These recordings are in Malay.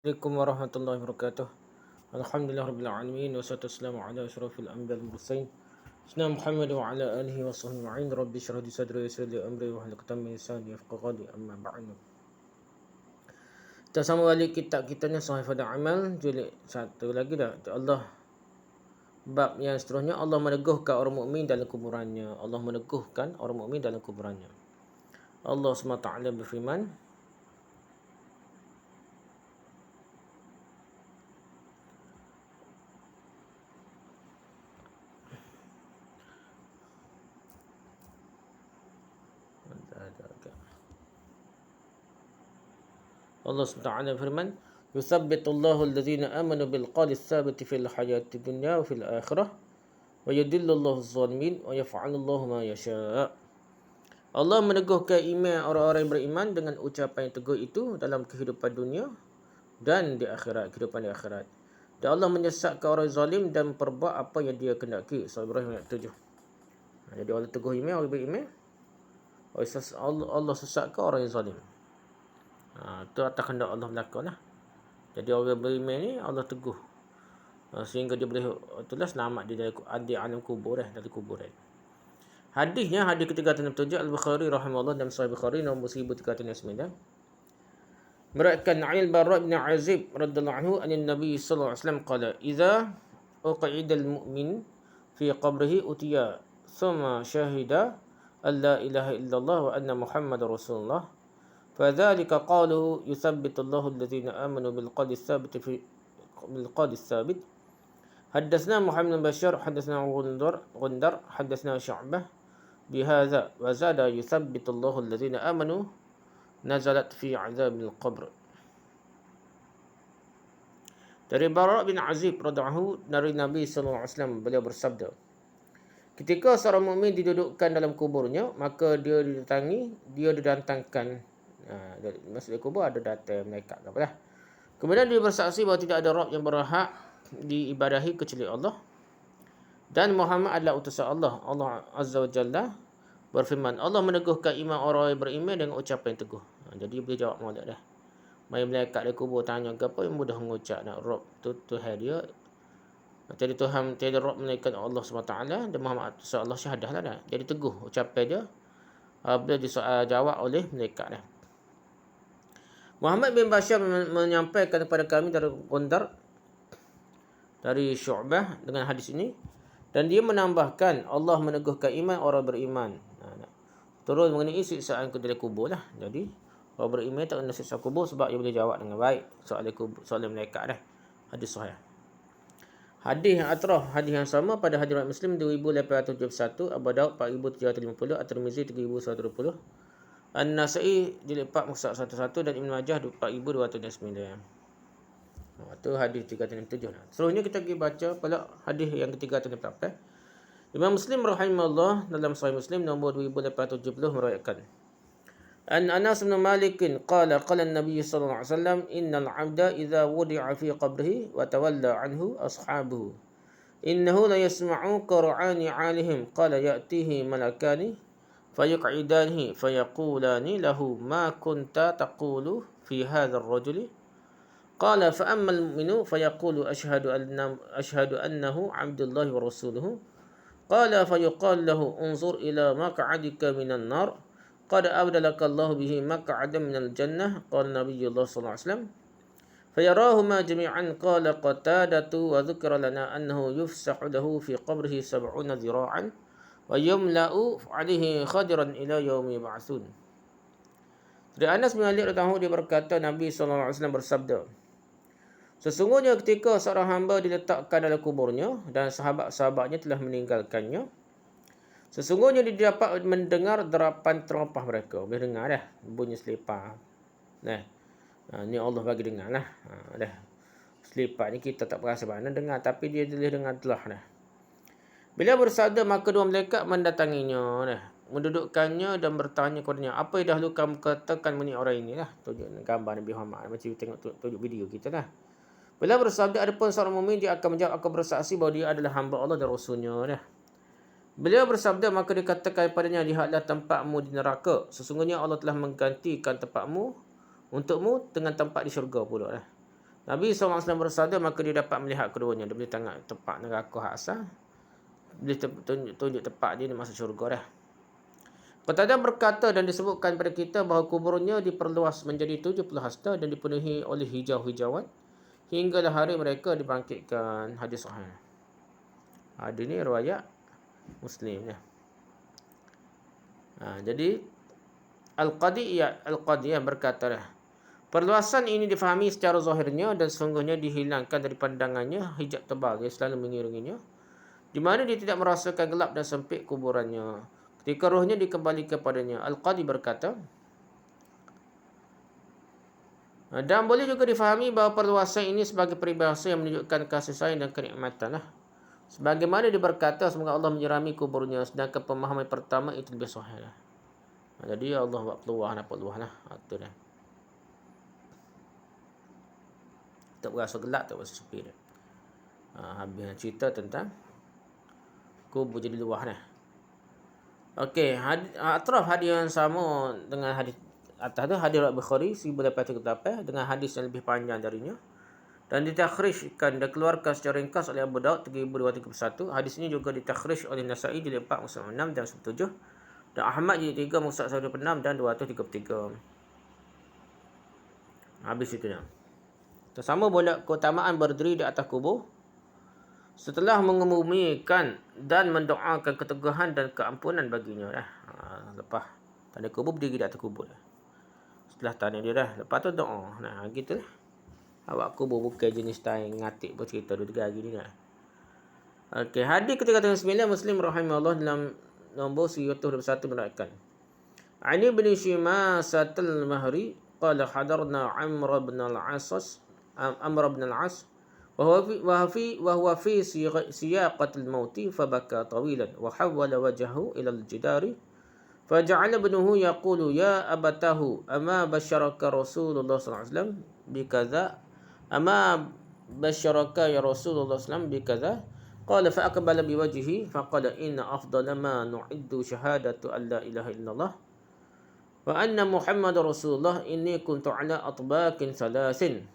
Assalamualaikum warahmatullahi wabarakatuh. Alhamdulillah rabbil alamin wassalatu wassalamu ala asyrafil anbiya'i wal mursalin. Sayyidina Muhammad wa ala alihi wa sahbihi ajma'in. Rabbi shrah li sadri wa yassir li amri wahlul 'uqdatam min lisani yafqahu qawli. Amma ba'du. Kita sama balik kitab kita ni Sahifah Amal jilid 1 lagi dah. Allah bab yang seterusnya, Allah meneguhkan orang mukmin dalam kuburannya. Allah meneguhkan orang mukmin dalam kuburannya. Allah SWT berfirman, Allah SWT firman, Yuthabbitullahu alladhina amanu bilqawli tsabiti fil hayati dunya wa fil akhirah wa yudillullahu az-zalimin wa yaf'alullahu ma yasha'. Allah meneguhkan iman orang-orang yang beriman dengan ucapan yang teguh itu dalam kehidupan dunia dan di akhirat, kehidupan di akhirat. Dan Allah menyesatkan orang zalim dan perbuat apa yang dia kehendaki. Surah Ibrahim ayat 7. Jadi Allah teguh iman orang beriman, Allah sesatkan orang yang zalim. Itu atas kehendak Allah berlaku lah. Jadi orang beriman ni Allah teguh, sehingga dia boleh itulah selamat di alam kubur dari kuburan. Hadisnya hadis ke-367 Al-Bukhari rahimahullah dalam Sahih Bukhari nombor 1309. Meriwayatkan Al-Bara bin Azib radhiyallahu anhu anin Nabi sallallahu alaihi wasallam qala idza uqida al-mu'min fi qabrihi utiya thumma shahida an la ilaha illallah wa anna muhammadar rasulullah فذلك قوله يثبت الله الذين آمنوا بالقول الثابت. حدثنا محمد بن بشار حدثنا غندر حدثنا شعبة بهذا وزاد يثبت الله الذين آمنوا نزلت في عذاب القبر. Dari Bara bin Azib radhiyallahu dari Nabi sallallahu alaihi wasallam, beliau bersabda, ketika seorang mukmin didudukkan dalam kuburnya, maka dia didatangkan masuk di kubur ada datang malaikat ke apalah. Kemudian dia bersaksi bahawa tidak ada Rabb yang berhak diibadahi kecuali Allah dan Muhammad adalah utusan Allah. Allah Azza wa Jalla berfirman, Allah meneguhkan iman orang yang beriman dengan ucapan yang teguh. Jadi boleh jawab molek dah. Mai malaikat di kubur tanya ke apa yang mudah mengucap nak Rabb tu Tuhan dia. Jadi Tuhan tiada Rabb melainkan Allah SWT dan Muhammad utusan Allah, syahadah lah dah. Jadi teguh ucapan dia bila dijawab oleh malaikat dah. Muhammad bin Bashar menyampaikan kepada kami dari Gondar dari Syu'bah dengan hadis ini, dan dia menambahkan Allah meneguhkan iman orang beriman. Terus mengenai siksaan dari kubur lah. Jadi orang beriman tak kena siksa kubur sebab dia boleh jawab dengan baik soalan malaikat dah. Hadis sahih. Hadis yang atrah, hadis yang sama pada hadis Muslim 2871, Abu Daud 4750, At-Tirmizi 3120, An-Nasa'i jilid 4 muka 11 dan Ibn Majah 4209. Itu hadis 367. Seterusnya kita pergi baca pula hadis yang ke-348. Imam Muslim rahimahullah dalam Sahih Muslim nombor 2870 meriwayatkan, An Anas bin Malik qala qala an-nabiy sallallahu alaihi wasallam innal 'abda idza wudi'a fi qabrihi wa tawalla anhu ashabuhu innahu la yasma'u qur'ani 'alihim qala ya'tihi malakani فيقعدانه فيقولان له ما كنت تقول في هذا الرجل قال فأما المؤمن فيقول أشهد أنه عبد الله ورسوله قال فيقال له انظر إلى مقعدك من النار قد أبدلك الله به مقعدا من الجنة قال نبي الله صلى الله عليه وسلم فيراهما جميعا قال قتادة وذكر لنا أنه يفسح له في قبره 70 ذراعا وَيُمْلَأُ عَلَيْهِ خَدِرًا إِلَى يَوْمِ يُبْعَثُونَ. Dari Anas bin Malik radhiyallahu anhu, dia berkata Nabi SAW bersabda, sesungguhnya ketika seorang hamba diletakkan dalam kuburnya dan sahabat-sahabatnya telah meninggalkannya, sesungguhnya dia dapat mendengar derapan teropah mereka. Boleh dengar dah bunyi selipar. Ni Allah bagi dengar lah. Selipar ni kita tak berasa mana dengar, tapi dia boleh dengar telah dah. Bila bersabda, maka dua malaikat mendatanginya, mendudukkannya dan bertanya kepadanya, apa yang dahulu kamu katakan mengenai orang ini lah. Tunjuk gambar Nabi Muhammad, macam tengok tunjuk video kita lah. Bila bersabda, adapun seorang mukmin, dia akan menjawab, aku bersaksi bahawa dia adalah hamba Allah dan Rasulnya. Beliau bersabda, maka dikatakan kepadanya, lihatlah tempatmu di neraka. Sesungguhnya Allah telah menggantikan tempatmu untukmu dengan tempat di syurga pula. Nabi SAW bersabda, maka dia dapat melihat keduanya. Dia boleh tengok tempat neraka hak asal. Boleh tunjuk tempat dia masuk syurga dah. Qatadah berkata dan disebutkan pada kita bahawa kuburnya diperluas menjadi 70 hasta dan dipenuhi oleh hijau-hijauan hinggalah hari mereka dibangkitkan. Hadis sahih. Hadis ni riwayat Muslim ya. Jadi Al-Qadiyah berkata dah, perluasan ini difahami secara zahirnya dan sesungguhnya dihilangkan dari pandangannya hijab tebal yang selalu mengiringinya, di mana dia tidak merasakan gelap dan sempit kuburannya ketika rohnya dikembalikan kepadanya. Al-Qadi berkata, dan boleh juga difahami bahawa perluasan ini sebagai peribahasa yang menunjukkan kasih sayang dan kenikmatan lah. Sebagaimana dia berkata, semoga Allah menyirami kuburnya, sedangkan pemahaman pertama itu lebih sahih lah. Jadi Allah buat peluang lah. Itu dah. Tak berasa gelap, tak berasa sepi dah. Habis cerita tentang kubur jadi luah dah. Okey, atraf hadis yang sama dengan hadis atas tu, hadis riwayat Bukhari 1838 dengan hadis yang lebih panjang darinya dan ditakhrijkan dan keluarkan secara ringkas oleh Abu Daud 3231. Hadis ini juga ditakhrij oleh Nasa'i jilid 4 muka 6 dan 97 dan Ahmad jilid 3 muka 126 dan 233. Habis itu dah. Tersama boleh keutamaan berdiri di atas kubur setelah mengemumikan dan mendoakan keteguhan dan keampunan baginya dah. Lepas tanda kubur, berdiri di atas kubur dah. Setelah tanda dia dah, lepas tu doa. Gitu lah. Awak kubur bukan jenis time ngatik pun cerita 2-3 hari ni dah. Okey, hadis ke-39 Muslim rahimahullah dalam nombor 121 meriwayatkan. Ali bin Shimasatul Mahri qala hadarna Amr bin al-As وهو في سياقة الموت فبكى طويلا وحول وجهه إلى الجدار فجعل ابنه يقول يا أبتاه أما بشرك رسول الله صلى الله عليه وسلم بكذا أما بشرك يا رسول الله صلى الله عليه وسلم بكذا قال فأقبل بوجهه فقال إن أفضل ما نعد شهادة أن لا إله إلا الله وأن محمد رسول الله إني كنت على أطباق ثلاث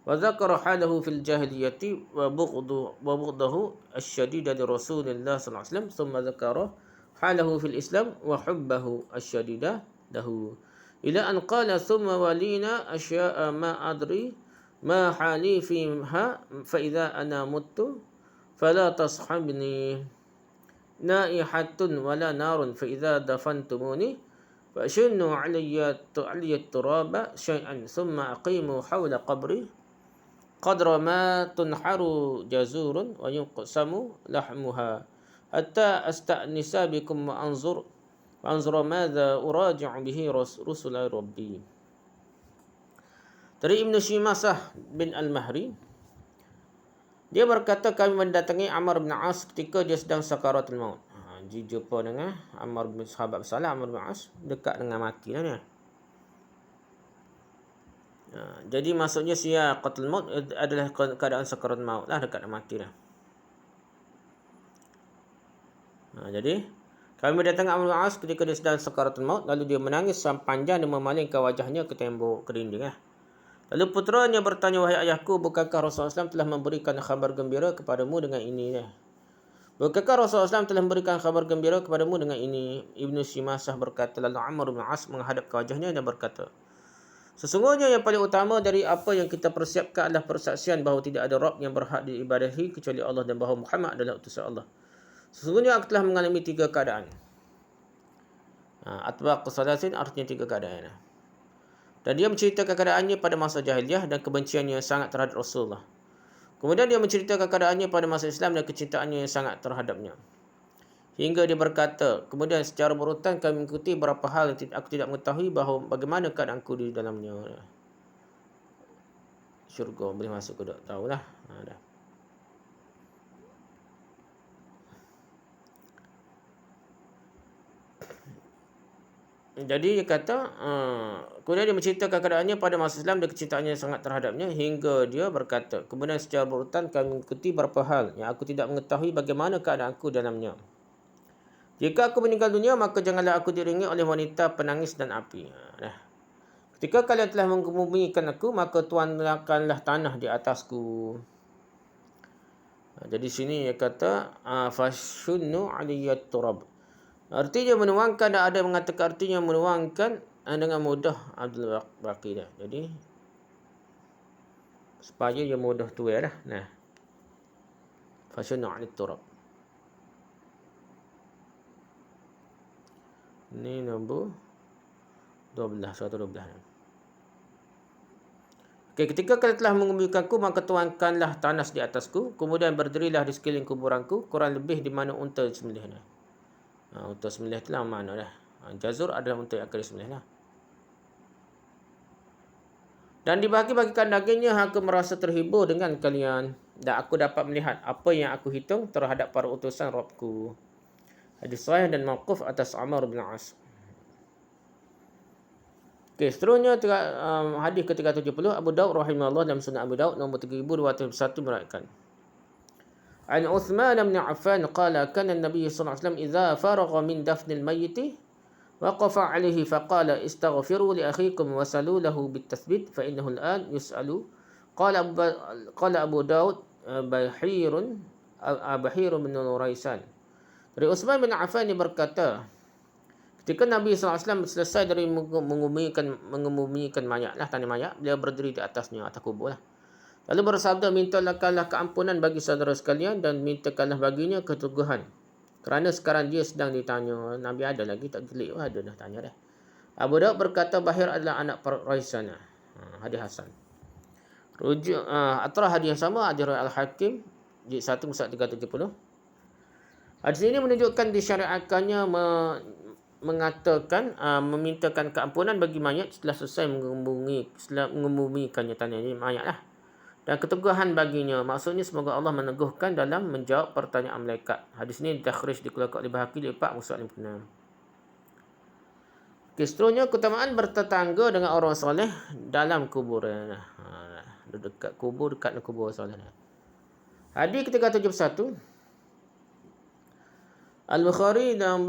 وذكر حاله في الجاهلية وبغضه الشديد لرسول الله صلى الله عليه وسلم ثم ذكر حاله في الإسلام وحبه الشديد له إلى أن قال ثم ولينا أشياء ما أدري ما حالي فيها فإذا أنا مت فلا تصحبني نائحة ولا نار فإذا دفنتموني فأشنوا علي التراب شيئا ثم أقيموا حول قبري قدر ما تنحر جزور ويقسم لحمها حتى أستأنس بكم وأنظر ماذا أراجع به رسل ربي. Dari Ibn Shimasah bin Al-Mahri, dia berkata kami mendatangi Amr bin As ketika dia sedang sakaratul maut. Dia jumpa dengan Amr bin sahabat bersalah Amr bin As dekat dengan mati lah ni. Jadi maksudnya siyaqatul maut adalah keadaan sakaratul maut lah, dekat nak mati dah. Jadi kami mendatangi Amr bin As ketika dia sedang sakaratul maut, lalu dia menangis sepanjang dan memalingkan wajahnya ke tembok ke dinding lah. Lalu puteranya bertanya, wahai ayahku, bukankah Rasulullah SAW telah memberikan khabar gembira kepadamu dengan ini? Bukankah Rasulullah SAW telah memberikan khabar gembira kepadamu dengan ini? Ibnu Shimasah berkata, lalu Amr bin As menghadap ke wajahnya dan berkata, sesungguhnya yang paling utama dari apa yang kita persiapkan adalah persaksian bahawa tidak ada Rabb yang berhak diibadahi kecuali Allah dan bahawa Muhammad adalah utusan Allah. Sesungguhnya aku telah mengalami 3 keadaan. Atbaq salasin artinya 3 keadaan. Dan dia menceritakan keadaannya pada masa jahiliyah dan kebenciannya sangat terhadap Rasulullah. Kemudian dia menceritakan keadaannya pada masa Islam dan kecintaannya yang sangat terhadapnya. Hingga dia berkata, kemudian secara berurutan kami mengikuti beberapa hal yang aku tidak mengetahui bahawa bagaimana keadaanku di dalamnya. Syurga boleh masuk ke tak tahulah. Dah. Jadi dia kata, kemudian dia menceritakan keadaannya pada masa Islam dan kecintaannya sangat terhadapnya hingga dia berkata, kemudian secara berurutan kami mengikuti beberapa hal yang aku tidak mengetahui bagaimana keadaanku dalamnya. Jika aku meninggal dunia, maka janganlah aku diiringi oleh wanita penangis dan api. Ketika kalian telah mengebumikan aku, maka tuankanlah tanah di atasku. Jadi sini dia kata fashunnu aliyat turab. Artinya menuangkan, ada yang mengatakan artinya menuangkan dengan mudah Abdul Baqi dah. Jadi supaya dia mudah tuai dah. Nah. Fashunnu aliyat turab. Ini nombor 12, 112. Okay, ketika kalian telah menguburkanku, maka tuangkanlah tanah di atasku, kemudian berdirilah di sekeliling kuburanku, kurang lebih di mana unta disembelih. Unta sembelih itulah mana dah. Jazur adalah unta yang akan disembelih lah. Dan dibagi-bagikan dagingnya, aku merasa terhibur dengan kalian. Dan aku dapat melihat apa yang aku hitung terhadap para utusan Rabbku. Hadis sahih dan mauquf atas Amr bin As. Okay, seterusnya hadis ke-370 Abu Daud rahimahullah dalam Sunan Abu Daud nombor 3201 meriwayatkan. An Uthman bin Affan qala kana an-nabiy sallallahu alaihi wasallam idza faragha min dafnil mayyit waqafa alaihi faqala istaghfiru li akhikum wa salu lahu bit-tathbit fa innahu al-an yus'alu. Qala Abu Daud bahirun bin Raisan. Dari Uthman bin Affan dia berkata, ketika Nabi SAW selesai dari mengebumikan mayat lah, tanah mayat, beliau berdiri di atasnya, atas kubur lah. Lalu bersabda, mintalah keampunan bagi saudara sekalian dan mintakanlah baginya keteguhan. Kerana sekarang dia sedang ditanya. Nabi ada lagi, tak gelik, ada dah tanya dah. Abu Daud berkata, Bahir adalah anak Raisan. Hadis Hasan. Rujuk atau hadis yang sama, hadis Al-Hakim, jilid 1 muka 370. Hadis ini menunjukkan disyariatkannya mengatakan memintakan keampunan bagi mayat setelah selesai mengebumikannya tanah ini mayat lah. Dan keteguhan baginya, maksudnya semoga Allah meneguhkan dalam menjawab pertanyaan malaikat. Hadis ini ditakhrij dikeluarkan oleh Bahaqi di 4 muka 56. Seterusnya keutamaan bertetangga dengan orang soleh dalam kuburan. Dekat kubur, dekat kubur soleh. Hadis ke-371 Al-Bukhari dalam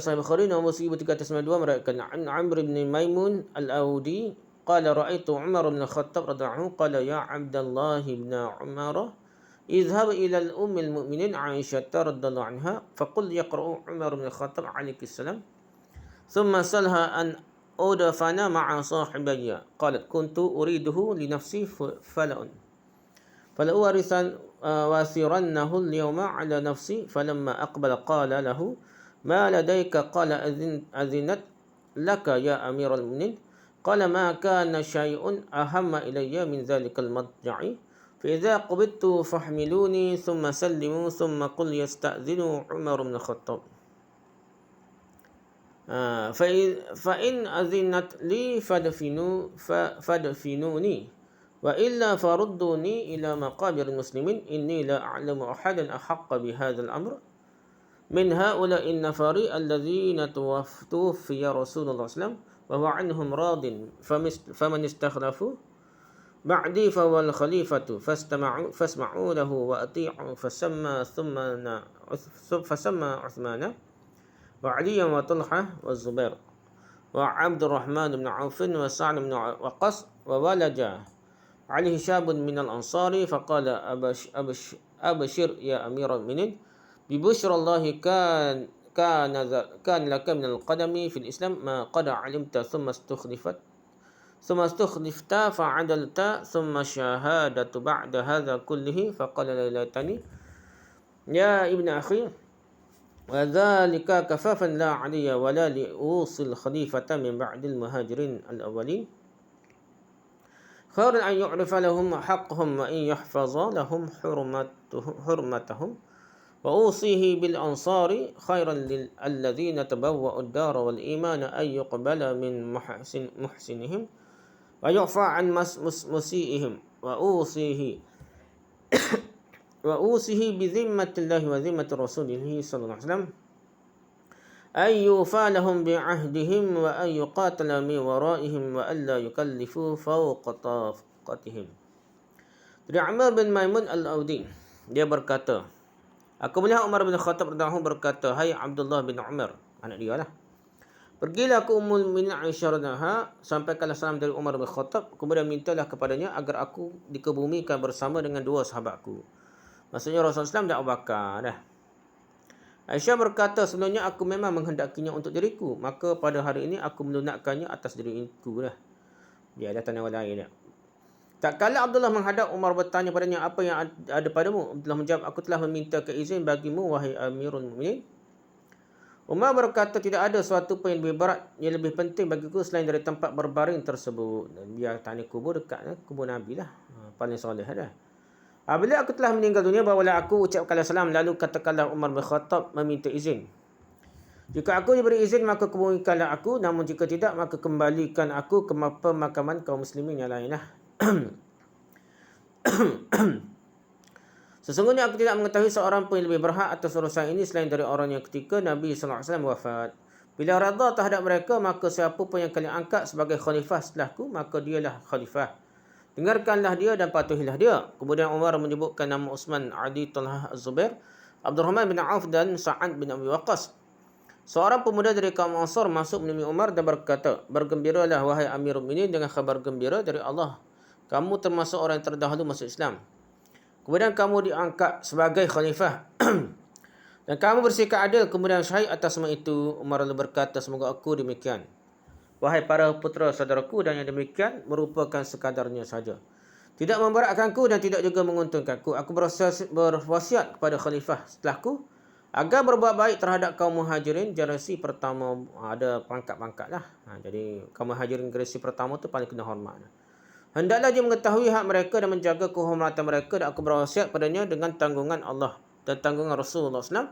Sahih Bukhari nombor 1392 meriwayatkan an Amr bin Maimun Al-Audi qala ra'aitu Umar bin Khattab radhiyallahu anhu qala ya Abdullah bin Umar idhhab ila al-umm al-mu'minin Aisyah radhiyallahu anha faqul yaqra'u Umar bin Khattab alayhi salam thumma salha an udafana ma'a sahibiyya qalat kuntu uriduhu li nafsi fala'un fala warithan wasirannahu al-yawma ala nafsi falamma aqbala qala lahu ما لديك قال أذنت لك يا أمير المؤمنين قال ما كان شيء أهم إلي من ذلك المضجع فإذا قبضت فاحملوني ثم سلموا ثم قل يستأذن عمر بن الخطاب فإن أذنت لي فدفنوني وإلا فردوني إلى مقابر المسلمين إني لا أعلم أحدا أحق بهذا الأمر من هؤلاء النفر الذين توفي رسول الله صلى الله عليه وسلم وهو عنهم راض فمن استخلفوا بعدي فهو الخليفة فاسمعوا له وأطيعوا فسمى عثمان وعليا وطلحة والزبير وعبد الرحمن بن عوف وسعد بن وقص وولد عليه شاب من الأنصار فقال أبشر يا أمير المؤمنين ببشرى الله كان لك من القدم في الإسلام ما قد علمت ثم استخلفت فعدلت ثم شهادة بعد هذا كله فقال ليتني يا ابن أخي وذلك كفافا لا علي ولا لأوصي الخليفة من بعد المهاجرين الأولين خير أن يعرف لهم حقهم وإن يحفظ لهم حرمتهم وأوصيه بالأنصار خيرا للذين تبوأوا الدار والإيمان أن يقبل من محسنهم ويعفى عن مسيئهم وأوصيه بذمة الله وذمة رسوله صلى الله عليه وسلم أن يوفى لهم بعهدهم وأن يقاتل من ورائهم وألا يكلفوا فوق طاقتهم. Dari Amr bin Maimun Al-Audi, dia berkata, aku melihat Umar bin Khattab radhiyallahu anhu berkata, hai Abdullah bin Umar, anak dia lah, Pergilah ke Ummul Mukminin Aisyah radhiyallahu sampaikanlah salam dari Umar bin Khattab, kemudian mintalah kepadanya agar aku dikebumikan bersama dengan dua sahabatku. Maksudnya Rasulullah SAW dan Abu Bakar dah. Aisyah berkata, sebenarnya aku memang menghendakinya untuk diriku, maka pada hari ini aku melunakkannya atas diriku dah. Dia ada tanya orang lain dah. Tak kala Abdullah menghadap, Umar bertanya padanya, apa yang ada padamu? Abdullah menjawab, aku telah meminta keizin bagimu, wahai Amirul Mukminin. Umar berkata, tidak ada sesuatu pun yang lebih berat, yang lebih penting bagiku selain dari tempat berbaring tersebut. Dan dia tanya kubur dekat kubur Nabi lah. Paling soleh dah. Apabila aku telah meninggal dunia, bawalah aku ucapkanlah salam, lalu katakanlah Umar bin Khattab meminta izin. Jika aku diberi izin, maka kebumikanlah aku. Namun jika tidak, maka kembalikan aku ke pemakaman kaum muslimin yang lain lah. Sesungguhnya aku tidak mengetahui seorang pun yang lebih berhak atas urusan ini selain dari orang yang ketika Nabi SAW wafat. Bila redha terhadap mereka, maka siapa pun yang kalian angkat sebagai khalifah setelahku, maka dialah khalifah. Dengarkanlah dia dan patuhilah dia. Kemudian Umar menyebutkan nama Utsman, Ali, Talhah, Az-Zubair, Abdurrahman bin Auf dan Sa'ad bin Abi Waqqas. Seorang pemuda dari kaum Ansar masuk menemui Umar dan berkata, bergembiralah wahai Amirul Mukminin dengan khabar gembira dari Allah. Kamu termasuk orang yang terdahulu masuk Islam. Kemudian kamu diangkat sebagai khalifah. Dan kamu bersikap adil kemudian syahid atas semua itu. Umar lalu berkata, semoga aku demikian. Wahai para putera saudaraku, dan yang demikian merupakan sekadarnya saja. Tidak memberatkanku dan tidak juga menguntungkanku. Aku berwasiat kepada khalifah setelahku agar berbuat baik terhadap kaum muhajirin generasi pertama. Ada pangkat-pangkat lah. Jadi kaum muhajirin generasi pertama tu paling kena hormat. Hendaklah dia mengetahui hak mereka dan menjaga kehormatan mereka, dan aku berwasiat padanya dengan tanggungan Allah dan tanggungan Rasulullah SAW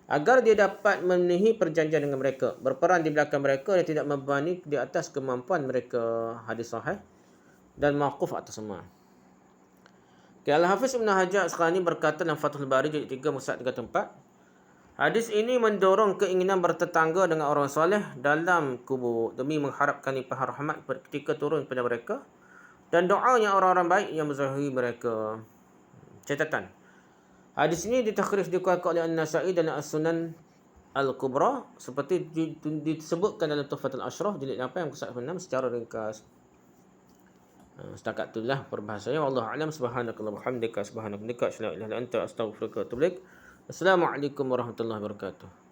agar dia dapat memenuhi perjanjian dengan mereka, berperan di belakang mereka dan tidak membebani di atas kemampuan mereka. Hadis sahih dan mauquf atas semua. Al-Hafiz Ibn Hajar sekarang ini berkata dalam Fathul Bari jilid 3 mushaf 34, hadis ini mendorong keinginan bertetangga dengan orang soleh dalam kubur demi mengharapkan limpahan rahmat ketika turun pada mereka dan doanya orang-orang baik yang menzahiri mereka. Catatan. Hadis ini ditakhrij dikeluarkan oleh An-Nasa'i dalam As-Sunan Al-Kubra seperti disebutkan dalam Tuhfatul Ashraf jilid 8 mushaf 6 secara ringkas. Setakat itulah perbahasannya. Wallahu a'lam. Subhanakallahumma wa bihamdika, subhanaka, asyhadu an la ilaha illa anta, astaghfiruka wa atubu ilaik. Assalamualaikum warahmatullahi wabarakatuh.